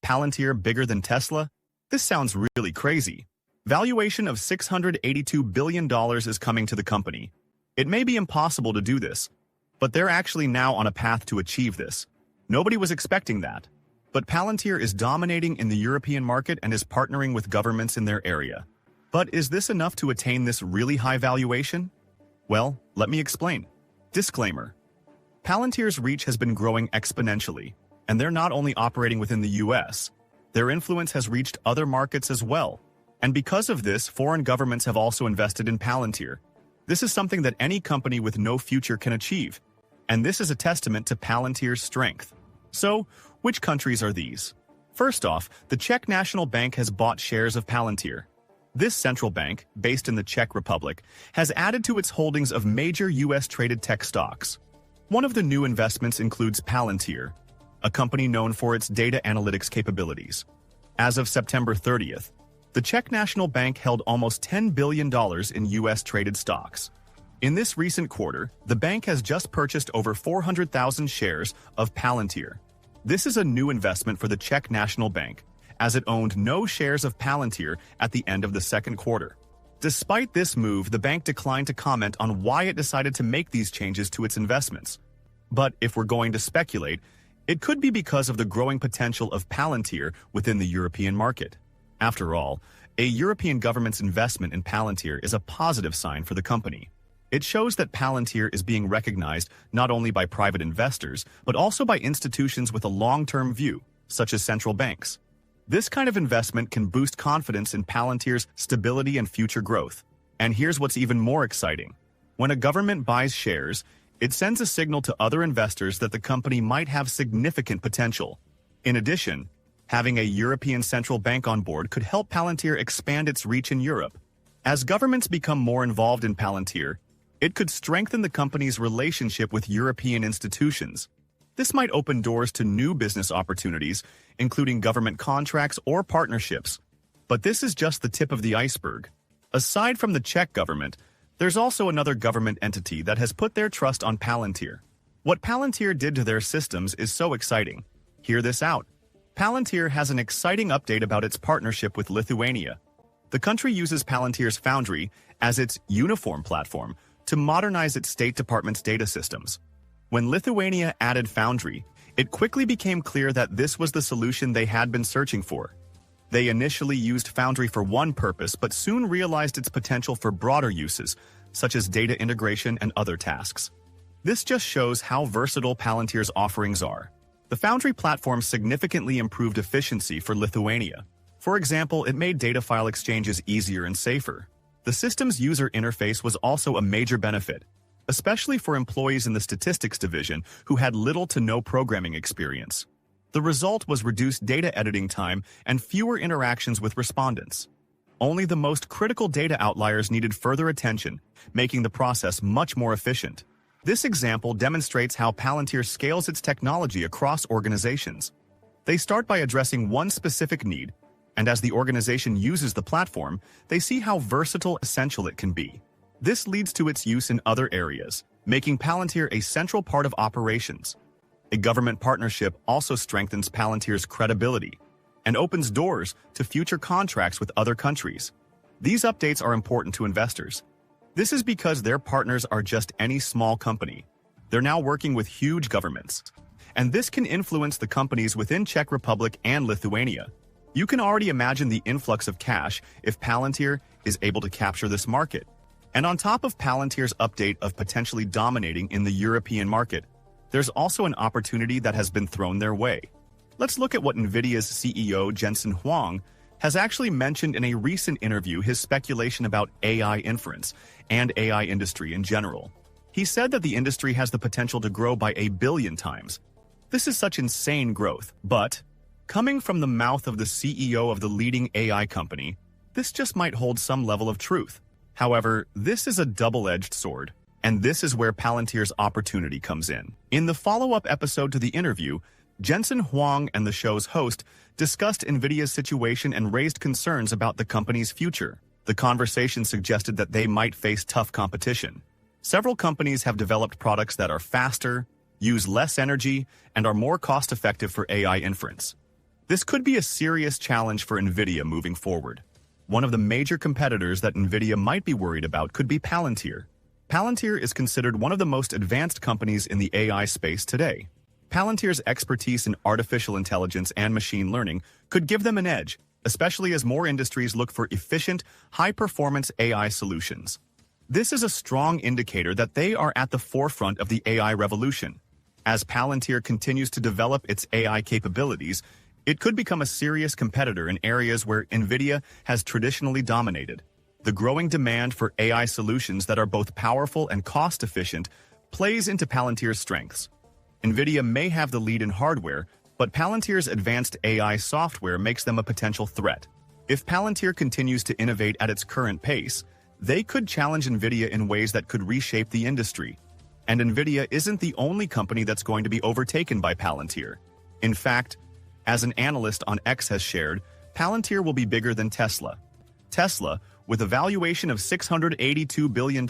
Palantir bigger than Tesla? This sounds really crazy. Valuation of $682 billion is coming to the company. It may be impossible to do this, but they're actually now on a path to achieve this. Nobody was expecting that. But Palantir is dominating in the European market and is partnering with governments in their area. But is this enough to attain this really high valuation? Well, let me explain. Disclaimer. Palantir's reach has been growing exponentially, and they're not only operating within the US, their influence has reached other markets as well. And because of this, foreign governments have also invested in Palantir. This is something that any company with no future can achieve, and this is a testament to Palantir's strength. So, which countries are these? First off, the Czech National Bank has bought shares of Palantir. This central bank, based in the Czech Republic, has added to its holdings of major US-traded tech stocks. One of the new investments includes Palantir, a company known for its data analytics capabilities. As of September 30th, the Czech National Bank held almost $10 billion in US-traded stocks. In this recent quarter, the bank has just purchased over 400,000 shares of Palantir. This is a new investment for the Czech National Bank, as it owned no shares of Palantir at the end of the second quarter. Despite this move, the bank declined to comment on why it decided to make these changes to its investments. But if we're going to speculate, it could be because of the growing potential of Palantir within the European market. After all, a European government's investment in Palantir is a positive sign for the company. It shows that Palantir is being recognized not only by private investors, but also by institutions with a long-term view, such as central banks. This kind of investment can boost confidence in Palantir's stability and future growth. And here's what's even more exciting. When a government buys shares, it sends a signal to other investors that the company might have significant potential. In addition, having a European central bank on board could help Palantir expand its reach in Europe. As governments become more involved in Palantir, it could strengthen the company's relationship with European institutions. This might open doors to new business opportunities, including government contracts or partnerships. But this is just the tip of the iceberg. Aside from the Czech government, there's also another government entity that has put their trust on Palantir. What Palantir did to their systems is so exciting. Hear this out. Palantir has an exciting update about its partnership with Lithuania. The country uses Palantir's Foundry as its uniform platform to modernize its State Department's data systems. When Lithuania added Foundry, it quickly became clear that this was the solution they had been searching for. They initially used Foundry for one purpose, but soon realized its potential for broader uses, such as data integration and other tasks. This just shows how versatile Palantir's offerings are. The Foundry platform significantly improved efficiency for Lithuania. For example, it made data file exchanges easier and safer. The system's user interface was also a major benefit, especially for employees in the statistics division who had little to no programming experience. The result was reduced data editing time and fewer interactions with respondents. Only the most critical data outliers needed further attention, making the process much more efficient. This example demonstrates how Palantir scales its technology across organizations. They start by addressing one specific need, and as the organization uses the platform, they see how versatile and essential it can be. This leads to its use in other areas, making Palantir a central part of operations. A government partnership also strengthens Palantir's credibility and opens doors to future contracts with other countries. These updates are important to investors. This is because their partners are just any small company. They're now working with huge governments, and this can influence the companies within Czech Republic and Lithuania. You can already imagine the influx of cash if Palantir is able to capture this market. And on top of Palantir's update of potentially dominating in the European market, there's also an opportunity that has been thrown their way. Let's look at what Nvidia's CEO Jensen Huang has actually mentioned in a recent interview, his speculation about AI inference and AI industry in general. He said that the industry has the potential to grow by 1 billion times. This is such insane growth, but coming from the mouth of the CEO of the leading AI company, this just might hold some level of truth. However, this is a double-edged sword, and this is where Palantir's opportunity comes in. In the follow-up episode to the interview, Jensen Huang and the show's host discussed Nvidia's situation and raised concerns about the company's future. The conversation suggested that they might face tough competition. Several companies have developed products that are faster, use less energy, and are more cost-effective for AI inference. This could be a serious challenge for Nvidia moving forward. One of the major competitors that Nvidia might be worried about could be Palantir. Palantir is considered one of the most advanced companies in the AI space today. Palantir's expertise in artificial intelligence and machine learning could give them an edge, especially as more industries look for efficient, high-performance AI solutions. This is a strong indicator that they are at the forefront of the AI revolution. As Palantir continues to develop its AI capabilities, it could become a serious competitor in areas where Nvidia has traditionally dominated. The growing demand for AI solutions that are both powerful and cost-efficient plays into Palantir's strengths. Nvidia may have the lead in hardware, but Palantir's advanced AI software makes them a potential threat. If Palantir continues to innovate at its current pace, they could challenge Nvidia in ways that could reshape the industry. And Nvidia isn't the only company that's going to be overtaken by Palantir. In fact, as an analyst on X has shared, Palantir will be bigger than Tesla. Tesla, with a valuation of $682 billion,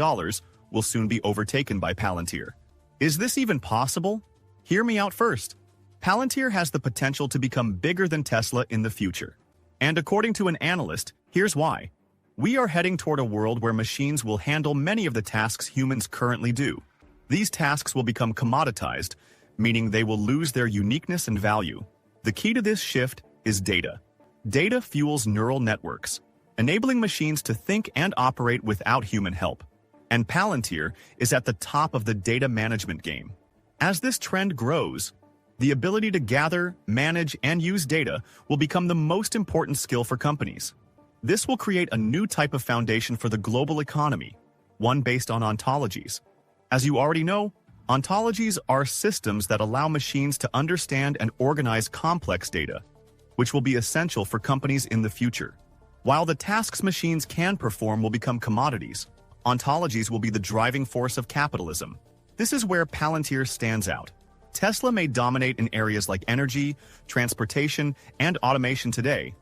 will soon be overtaken by Palantir. Is this even possible? Hear me out first. Palantir has the potential to become bigger than Tesla in the future. And according to an analyst, here's why. We are heading toward a world where machines will handle many of the tasks humans currently do. These tasks will become commoditized, meaning they will lose their uniqueness and value. The key to this shift is data. Data fuels neural networks, enabling machines to think and operate without human help. And Palantir is at the top of the data management game. As this trend grows, the ability to gather, manage, and use data will become the most important skill for companies. This will create a new type of foundation for the global economy, one based on ontologies. As you already know, ontologies are systems that allow machines to understand and organize complex data, which will be essential for companies in the future. While the tasks machines can perform will become commodities, ontologies will be the driving force of capitalism. This is where Palantir stands out. Tesla may dominate in areas like energy, transportation, and automation today,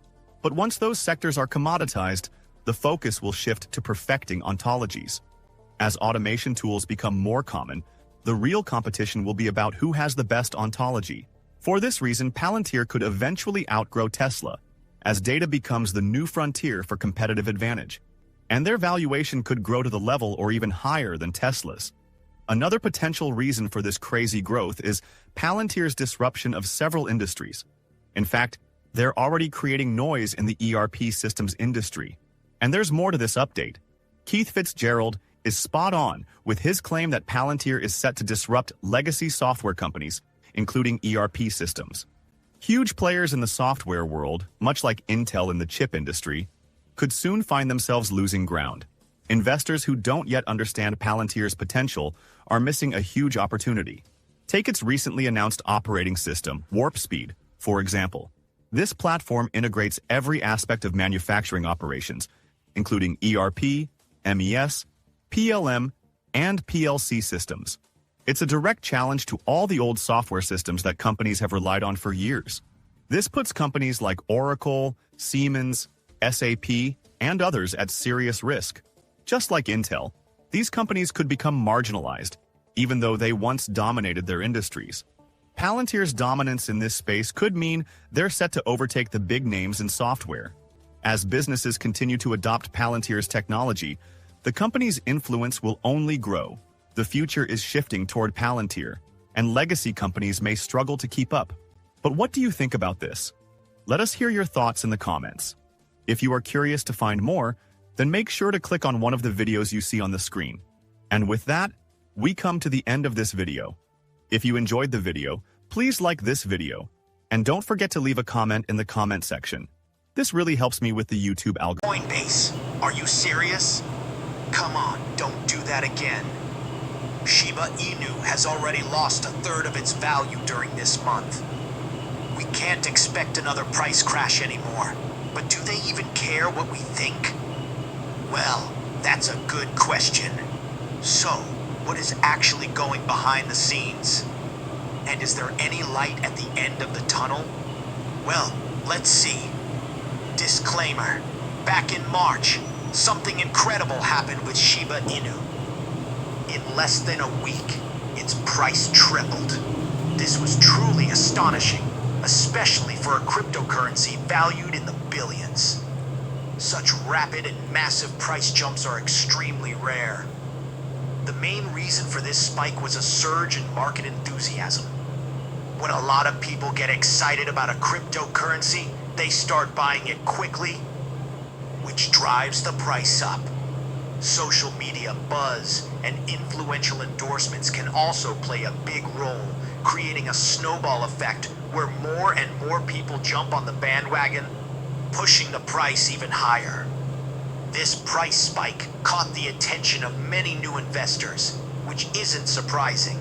but once those sectors are commoditized, the focus will shift to perfecting ontologies. As automation tools become more common, the real competition will be about who has the best ontology. For this reason, Palantir could eventually outgrow Tesla, as data becomes the new frontier for competitive advantage. And their valuation could grow to the level or even higher than Tesla's. Another potential reason for this crazy growth is Palantir's disruption of several industries. In fact, they're already creating noise in the ERP systems industry. And there's more to this update. Keith Fitzgerald is spot on with his claim that Palantir is set to disrupt legacy software companies, including ERP systems. Huge players in the software world, much like Intel in the chip industry, could soon find themselves losing ground. Investors who don't yet understand Palantir's potential are missing a huge opportunity. Take its recently announced operating system, Warp Speed, for example. This platform integrates every aspect of manufacturing operations, including ERP, MES, PLM, and PLC systems. It's a direct challenge to all the old software systems that companies have relied on for years. This puts companies like Oracle, Siemens, SAP, and others at serious risk. Just like Intel, these companies could become marginalized, even though they once dominated their industries. Palantir's dominance in this space could mean they're set to overtake the big names in software. As businesses continue to adopt Palantir's technology, the company's influence will only grow. The future is shifting toward Palantir, and legacy companies may struggle to keep up. But what do you think about this? Let us hear your thoughts in the comments. If you are curious to find more, then make sure to click on one of the videos you see on the screen. And with that, we come to the end of this video. If you enjoyed the video, please like this video, and don't forget to leave a comment in the comment section. This really helps me with the YouTube algorithm. Coinbase, are you serious? Come on, don't do that again. Shiba Inu has already lost a third of its value during this month. We can't expect another price crash anymore. But do they even care what we think? Well, that's a good question. So, what is actually going behind the scenes? And is there any light at the end of the tunnel? Well, let's see. Disclaimer. Back in March, something incredible happened with Shiba Inu. In less than a week, its price tripled. This was truly astonishing. especially for a cryptocurrency valued in the billions. Such rapid and massive price jumps are extremely rare. The main reason for this spike was a surge in market enthusiasm. When a lot of people get excited about a cryptocurrency, they start buying it quickly, which drives the price up. Social media buzz and influential endorsements can also play a big role, creating a snowball effect where more and more people jump on the bandwagon, pushing the price even higher. This price spike caught the attention of many new investors, which isn't surprising.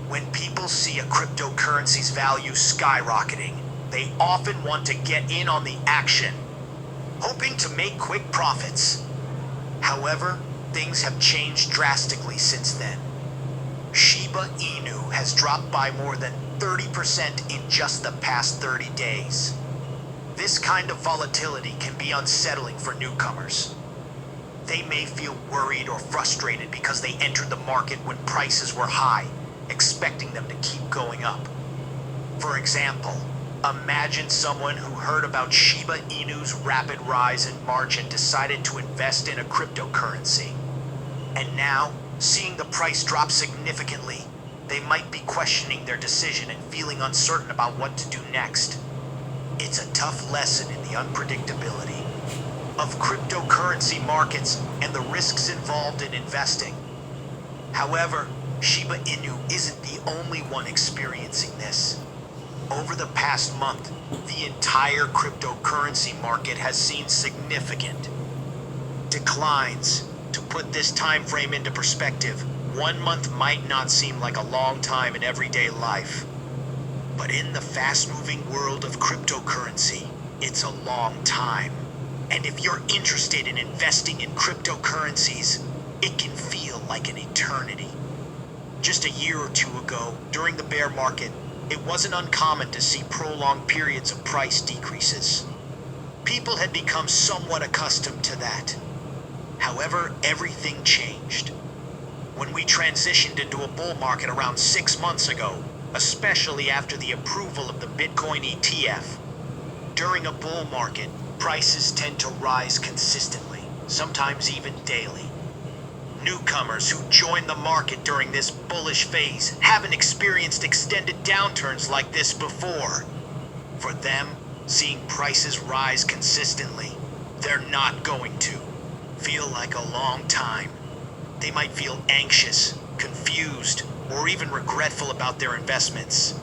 When people see a cryptocurrency's value skyrocketing, they often want to get in on the action, hoping to make quick profits. However, things have changed drastically since then. Shiba Inu has dropped by more than 30% in just the past 30 days. This kind of volatility can be unsettling for newcomers. They may feel worried or frustrated because they entered the market when prices were high, expecting them to keep going up. For example, imagine someone who heard about Shiba Inu's rapid rise in March and decided to invest in a cryptocurrency. And now, seeing the price drop significantly, they might be questioning their decision and feeling uncertain about what to do next. It's a tough lesson in the unpredictability of cryptocurrency markets and the risks involved in investing. However, Shiba Inu isn't the only one experiencing this. Over the past month, the entire cryptocurrency market has seen significant declines. To put this time frame into perspective, 1 month might not seem like a long time in everyday life. But in the fast-moving world of cryptocurrency, it's a long time. And if you're interested in investing in cryptocurrencies, it can feel like an eternity. Just a year or two ago, during the bear market, it wasn't uncommon to see prolonged periods of price decreases. People had become somewhat accustomed to that. However, everything changed. When we transitioned into a bull market around 6 months ago, especially after the approval of the Bitcoin ETF. During a bull market, prices tend to rise consistently, sometimes even daily. Newcomers who join the market during this bullish phase haven't experienced extended downturns like this before. For them, seeing prices rise consistently, they're not going to feel like a long time. They might feel anxious, confused, or even regretful about their investments.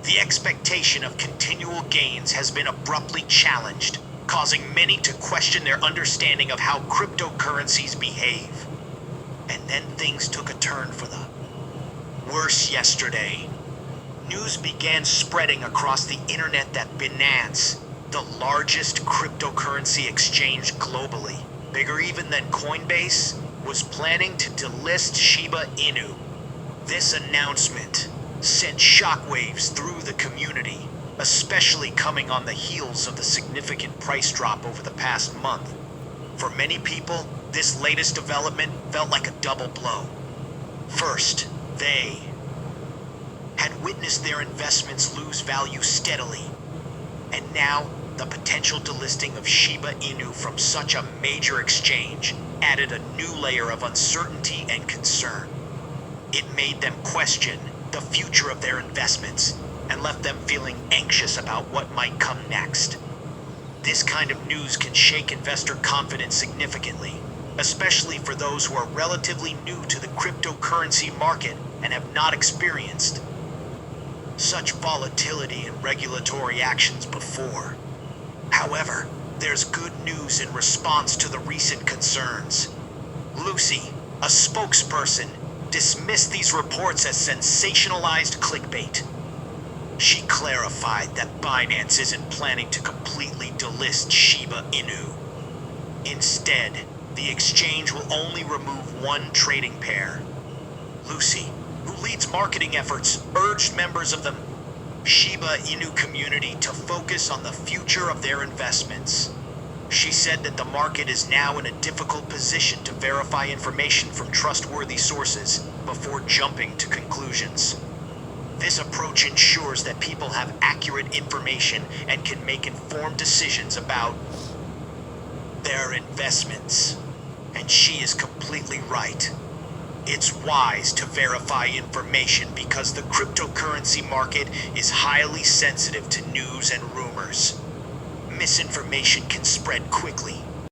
The expectation of continual gains has been abruptly challenged, causing many to question their understanding of how cryptocurrencies behave. And then things took a turn for the worse yesterday. News began spreading across the internet that Binance, the largest cryptocurrency exchange globally, bigger even than Coinbase, was planning to delist Shiba Inu. This announcement sent shockwaves through the community, especially coming on the heels of the significant price drop over the past month. For many people, this latest development felt like a double blow. First, they had witnessed their investments lose value steadily, and now the potential delisting of Shiba Inu from such a major exchange added a new layer of uncertainty and concern. It made them question the future of their investments and left them feeling anxious about what might come next. This kind of news can shake investor confidence significantly, especially for those who are relatively new to the cryptocurrency market and have not experienced such volatility and regulatory actions before. However, there's good news in response to the recent concerns. Lucy, a spokesperson, dismissed these reports as sensationalized clickbait. She clarified that Binance isn't planning to completely delist Shiba Inu. Instead, the exchange will only remove one trading pair. Lucy, who leads marketing efforts, urged members of the Shiba Inu community to focus on the future of their investments. She said that the market is now in a difficult position to verify information from trustworthy sources before jumping to conclusions. This approach ensures that people have accurate information and can make informed decisions about their investments. And she is completely right. It's wise to verify information because the cryptocurrency market is highly sensitive to news and rumors. Misinformation can spread quickly,